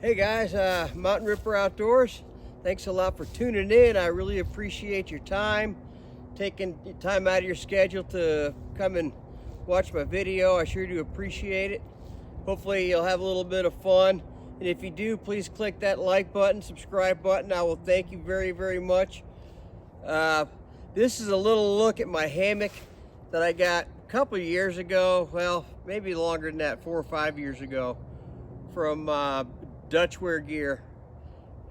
Hey guys, Mountain Ripper Outdoors. Thanks a lot for tuning in. I really appreciate your time, taking time out of your schedule to come and watch my video. I sure do appreciate it. Hopefully you'll have a little bit of fun. And if you do, please click that like button, subscribe button. I will thank you very, very much. This is a little look at my hammock that I got a couple of years ago. Well, maybe longer than that, 4 or 5 years ago, from Dutchware Gear.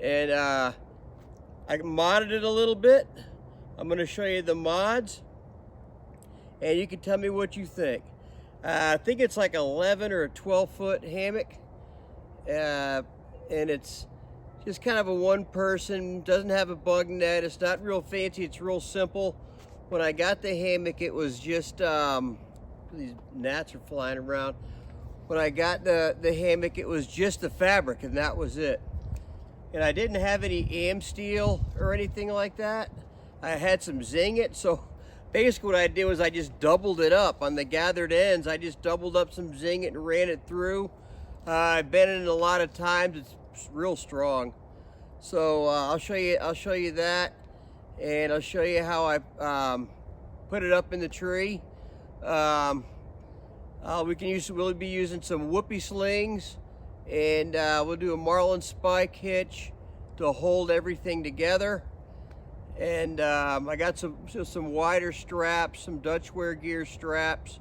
And I modded it a little bit. I'm going to show you the mods and you can tell me what you think. I think it's like 11 or a 12-foot hammock, and it's just kind of a one person, doesn't have a bug net, it's not real fancy, it's real simple. When I got the hammock, it was just these gnats are flying around. When I got the hammock, it was just the fabric and that was it. And I didn't have any am steel or anything like that. I had some zing it, so basically what I did was I just doubled it up on the gathered ends. I just doubled up some zing it and ran it through. I've been in it a lot of times. It's real strong. So I'll show you that, and I'll show you how I put it up in the tree. We'll be using some whoopee slings, and we'll do a marlin spike hitch to hold everything together. And I got some wider straps, some Dutchware Gear straps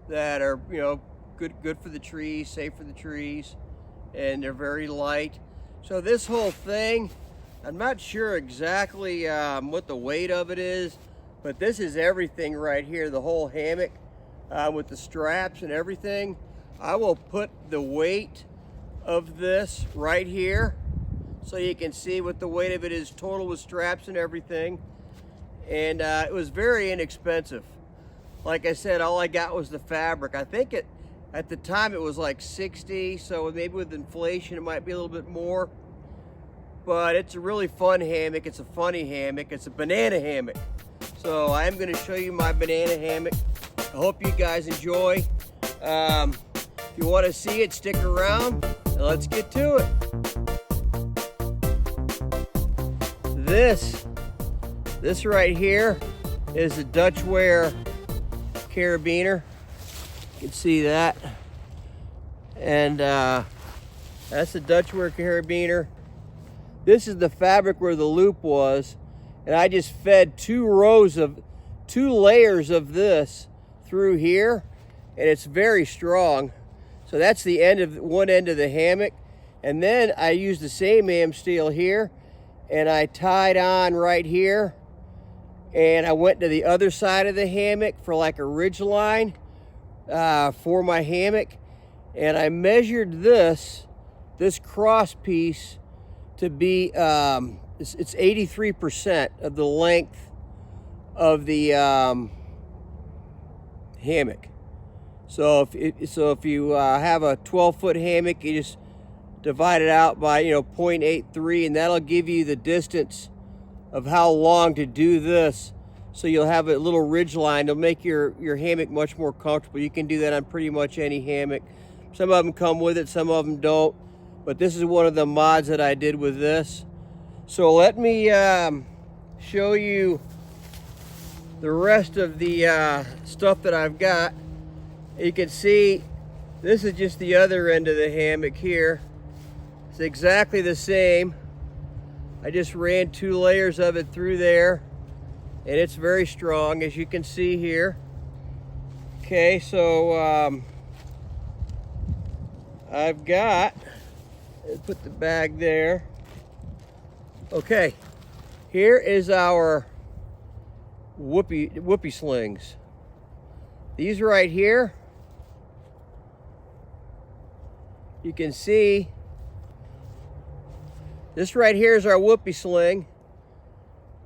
that are, you know, good for the trees, safe for the trees, and they're very light. So this whole thing, I'm not sure exactly what the weight of it is, but this is everything right here, the whole hammock. With the straps and everything. I will put the weight of this right here so you can see what the weight of it is total with straps and everything. And it was very inexpensive. Like I said, all I got was the fabric. I think at the time it was like 60, so maybe with inflation it might be a little bit more. But it's a really fun hammock. It's a funny hammock. It's a banana hammock. So I'm going to show you my banana hammock. I hope you guys enjoy. If you want to see it, stick around and let's get to it. This right here is a Dutchware carabiner. You can see that. And that's the Dutchware carabiner. This is the fabric where the loop was. And I just fed two layers of this through here, and it's very strong. So that's the end of one end of the hammock. And then I used the same am steel here, and I tied on right here, and I went to the other side of the hammock for like a ridge line for my hammock, and I measured this cross piece to be it's 83% of the length of the hammock. So if you have a 12-foot hammock, you just divide it out by 0.83, and that'll give you the distance of how long to do this. So you'll have a little ridge line. It'll make your hammock much more comfortable. You can do that on pretty much any hammock. Some of them come with it, some of them don't. But this is one of the mods that I did with this. So let me show you the rest of the stuff that I've got. You can see this is just the other end of the hammock here. It's exactly the same. I just ran 2 layers of it through there, and it's very strong, as you can see here. Okay, so I've got, put the bag there. Okay, here is our whoopee slings. These right here, you can see this right here is our whoopee sling.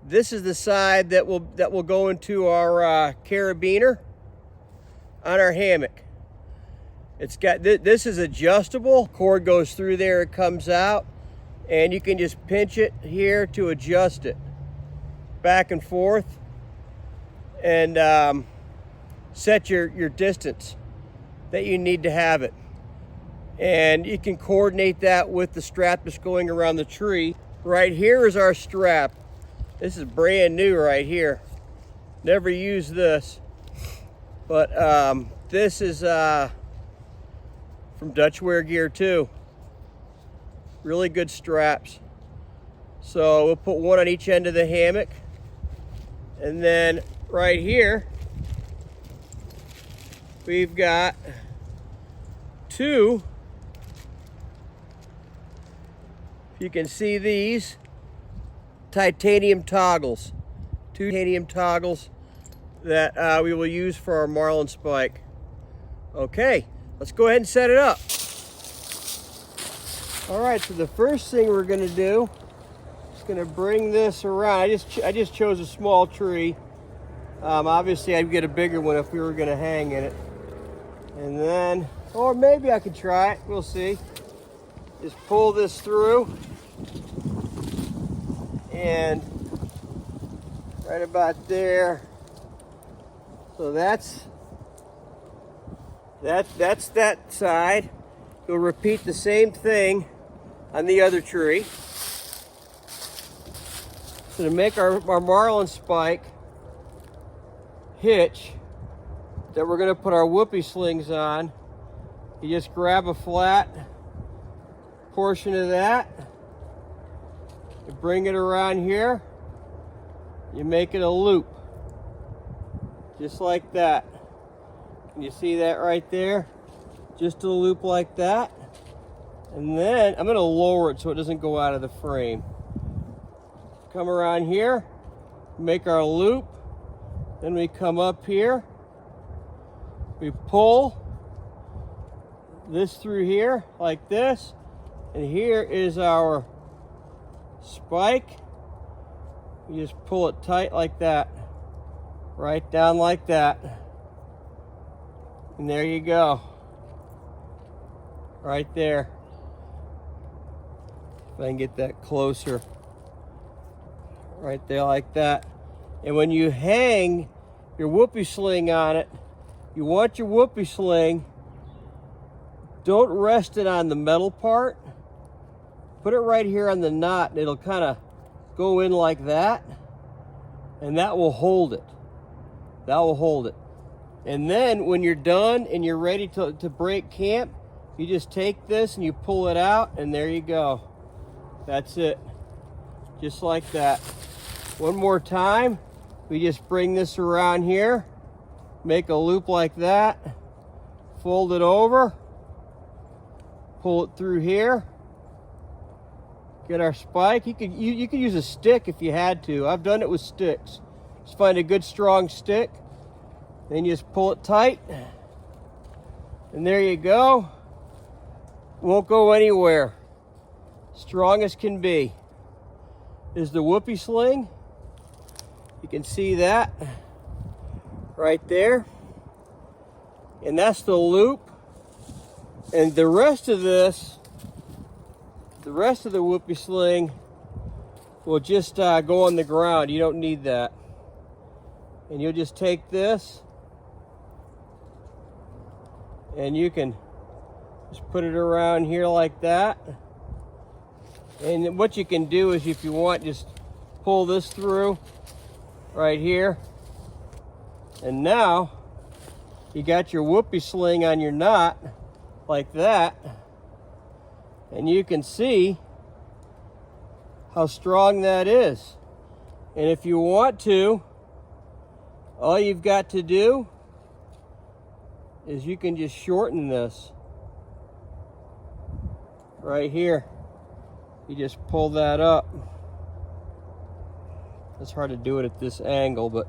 This is the side that will go into our carabiner on our hammock. It's got this is adjustable. Cord goes through there, it comes out, and you can just pinch it here to adjust it back and forth, and set your distance that you need to have it. And you can coordinate that with the strap that's going around the tree. Right here is our strap. This is brand new right here. Never used this. But this is from Dutch Wear Gear too. Really good straps. So we'll put one on each end of the hammock. And then right here, we've got two. You can see these titanium toggles. Two titanium toggles that we will use for our marlin spike. Okay, let's go ahead and set it up. All right, so the first thing we're gonna do is gonna bring this around. I just chose a small tree. Obviously I'd get a bigger one if we were gonna hang in it. And then, or maybe I could try it, we'll see. Just pull this through. And right about there. So that's that side. You'll repeat the same thing on the other tree. So to make our marlin spike hitch that we're going to put our whoopee slings on, you just grab a flat portion of that, you bring it around here, you make it a loop, just like that. Can you see that right there? Just a loop like that. And then I'm going to lower it so it doesn't go out of the frame. Come around here, make our loop, then we come up here, we pull this through here like this, and here is our spike. You just pull it tight like that, right down like that, and there you go, right there. If I can get that closer, right there like that. And when you hang your whoopee sling on it, you want your whoopee sling, don't rest it on the metal part, put it right here on the knot, and it'll kind of go in like that, and that will hold it. That will hold it. And then when you're done and you're ready to break camp, you just take this and you pull it out, and there you go. That's it. Just like that. One more time, we just bring this around here, make a loop like that, fold it over, pull it through here, get our spike. You could use a stick if you had to. I've done it with sticks. Just find a good strong stick, then you just pull it tight, and there you go. Won't go anywhere. Strong as can be. Is the whoopee sling. You can see that right there. And that's the loop. And the rest of this, the rest of the whoopee sling will just go on the ground. You don't need that. And you'll just take this and you can just put it around here like that. And what you can do is, if you want, just pull this through right here. And now you got your whoopee sling on your knot like that. And you can see how strong that is. And if you want to, all you've got to do is you can just shorten this right here. You just pull that up. It's hard to do it at this angle, but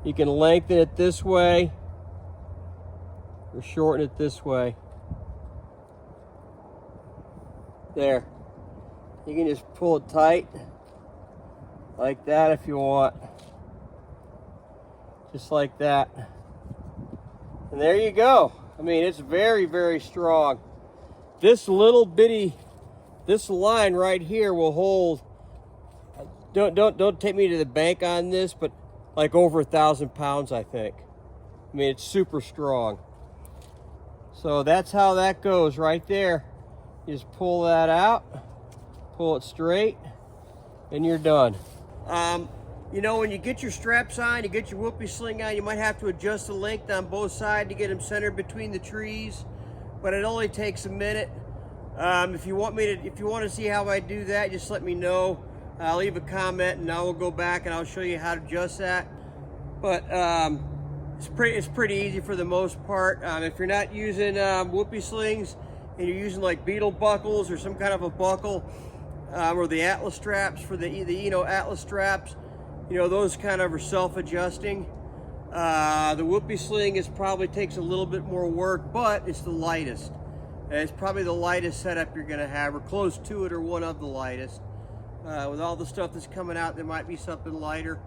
you can lengthen it this way or shorten it this way. There. You can just pull it tight like that if you want. Just like that. And there you go. I mean, it's very, very strong. This little bitty, this line right here will hold, don't take me to the bank on this, but like over 1,000 pounds, I think. I mean, it's super strong. So that's how that goes right there. You just pull that out, pull it straight, and you're done. You know, when you get your straps on, you get your whoopee sling on, you might have to adjust the length on both sides to get them centered between the trees, but it only takes a minute. If you want to see how I do that, just let me know. I'll leave a comment and I will go back and I'll show you how to adjust that. But it's pretty easy for the most part. If you're not using whoopee slings and you're using like beetle buckles or some kind of a buckle, or the Atlas straps for the Atlas straps, those kind of are self-adjusting. The whoopee sling probably takes a little bit more work, but it's the lightest. And it's probably the lightest setup you're gonna have, or close to it, or one of the lightest. With all the stuff that's coming out, there might be something lighter.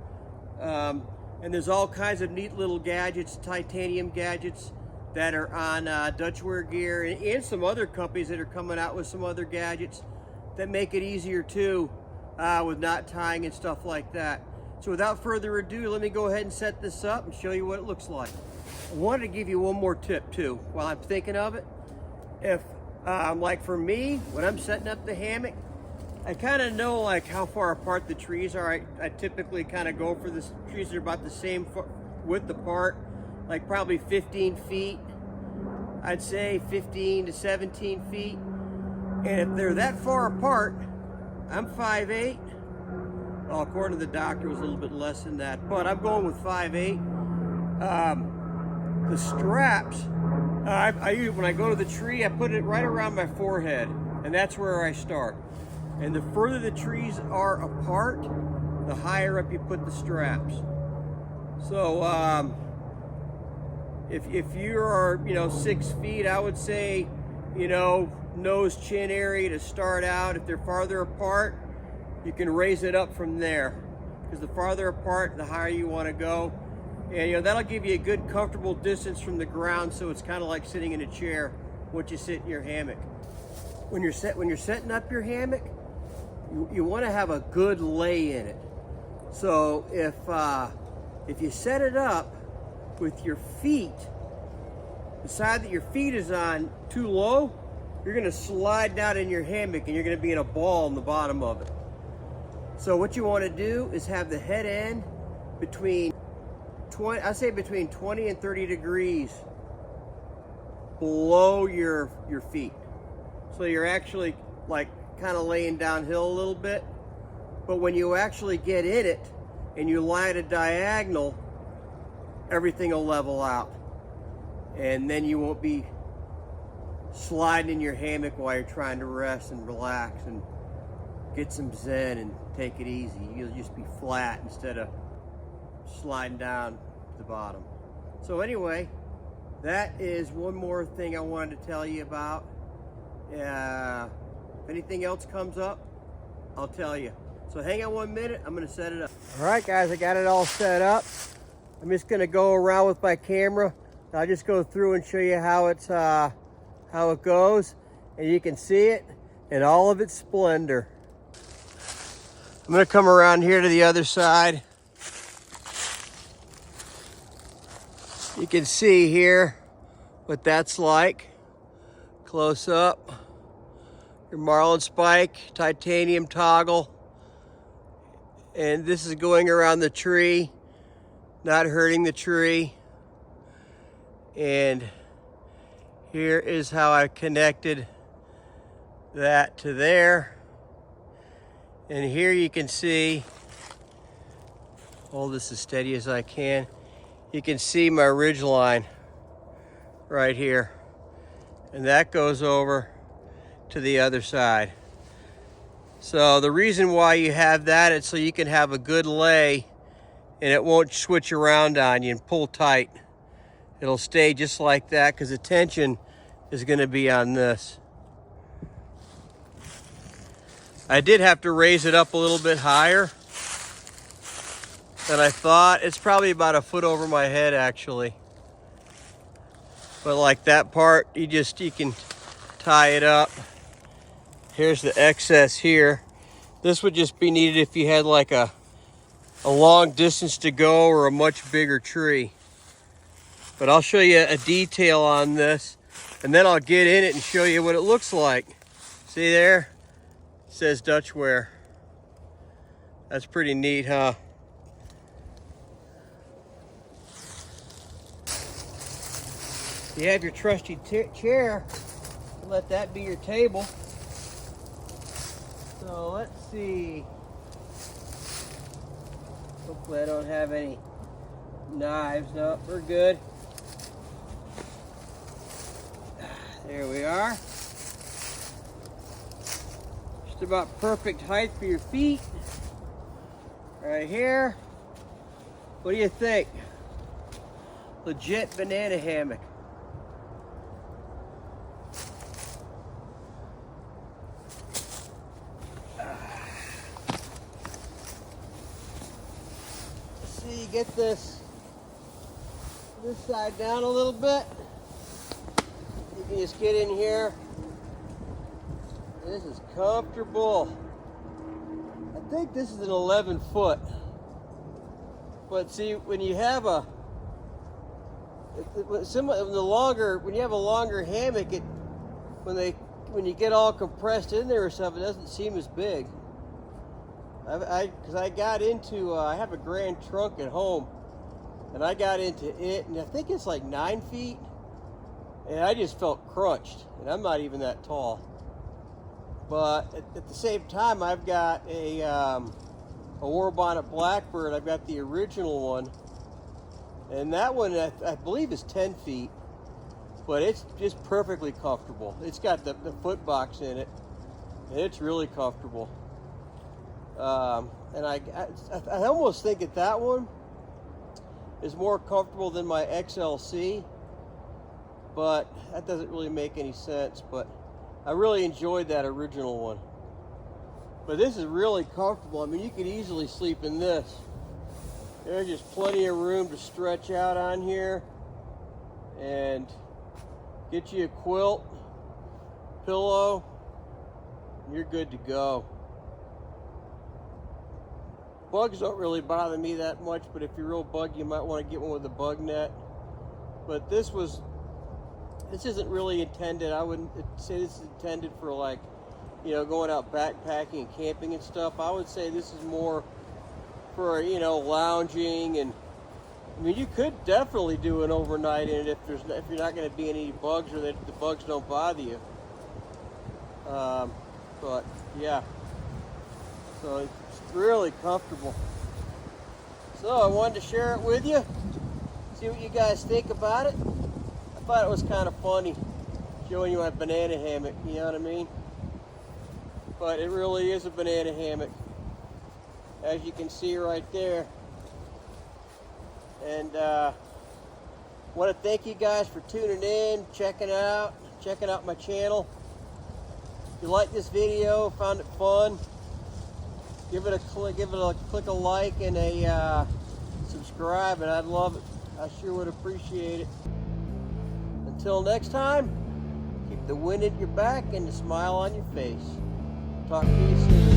And there's all kinds of neat little gadgets, titanium gadgets that are on Dutchware Gear, and some other companies that are coming out with some other gadgets that make it easier too, with knot tying and stuff like that. So without further ado, let me go ahead and set this up and show you what it looks like. I wanted to give you one more tip too while I'm thinking of it. If, like for me, when I'm setting up the hammock, I kind of know like how far apart the trees are. I typically kind of go for the trees that are about the same width apart, like probably 15 feet. I'd say 15 to 17 feet. And if they're that far apart, I'm 5'8". Well, according to the doctor, it was a little bit less than that, but I'm going with 5'8". The straps, I use, when I go to the tree, I put it right around my forehead, and that's where I start. And the further the trees are apart, the higher up you put the straps. So if you are 6 feet, I would say nose chin area to start out. If they're farther apart, you can raise it up from there, because the farther apart, the higher you want to go. And that'll give you a good comfortable distance from the ground, so it's kind of like sitting in a chair once you sit in your hammock. When you're setting up your hammock, you want to have a good lay in it. So if you set it up with your feet, the side that your feet is on too low, you're going to slide down in your hammock and you're going to be in a ball in the bottom of it. So what you want to do is have the head end between 20 and 30 degrees below your feet. So you're actually like kind of laying downhill a little bit. But when you actually get in it and you lie at a diagonal, everything will level out. And then you won't be sliding in your hammock while you're trying to rest and relax and get some zen and take it easy. You'll just be flat instead of sliding down to the bottom. So anyway, that is one more thing I wanted to tell you about. If anything else comes up, I'll tell you. So hang on 1 minute, I'm gonna set it up. All right guys, I got it all set up. I'm just gonna go around with my camera. I'll just go through and show you how it goes, and you can see it in all of its splendor. I'm gonna come around here to the other side. You can see here what that's like, close up. Your marlin spike, titanium toggle. And this is going around the tree, not hurting the tree. And here is how I connected that to there. And here you can see, hold this as steady as I can. You can see my ridge line right here. And that goes over to the other side. So the reason why you have that is so you can have a good lay and it won't switch around on you and pull tight. It'll stay just like that because the tension is going to be on this. I did have to raise it up a little bit higher than I thought. It's probably about a foot over my head actually. But like that part, you can tie it up. Here's the excess here. This would just be needed if you had like a long distance to go or a much bigger tree. But I'll show you a detail on this and then I'll get in it and show you what it looks like. See there? It says Dutchware. That's pretty neat, huh? You have your trusty chair. Let that be your table. So let's see. Hopefully I don't have any knives. No, we're good. There we are. Just about perfect height for your feet. Right here. What do you think? Legit banana hammock. You get this side down a little bit. You can just get in here. This is comfortable. I think this is an 11 foot. But see, when you have a when you have a longer hammock, when you get all compressed in there or something, it doesn't seem as big. Because I got into, I have a grand trunk at home, and I got into it, and I think it's like 9 feet, and I just felt crunched, and I'm not even that tall. But at the same time, I've got a War Bonnet Blackbird. I've got the original one, and that one I believe is 10 feet, but it's just perfectly comfortable. It's got the foot box in it, and it's really comfortable. And I almost think that one is more comfortable than my XLC, but that doesn't really make any sense. But I really enjoyed that original one. But this is really comfortable. I mean, you could easily sleep in this. There's just plenty of room to stretch out on here and get you a quilt, pillow, and you're good to go. Bugs don't really bother me that much, but if you're real buggy, you might want to get one with a bug net. But this isn't really intended. I wouldn't say this is intended for, like, you know, going out backpacking and camping and stuff. I would say this is more for, you know, lounging. And I mean, you could definitely do an overnight in it if you're not going to be any bugs, or that the bugs don't bother you. But yeah, so it's really comfortable. So I wanted to share it with you, see what you guys think about it. I thought it was kind of funny showing you my banana hammock, you know what I mean? But it really is a banana hammock, as you can see right there. And want to thank you guys for tuning in, checking out my channel. If you like this video, found it fun, give it a click a like and a subscribe, and I'd love it. I sure would appreciate it. Until next time, keep the wind at your back and the smile on your face. Talk to you soon.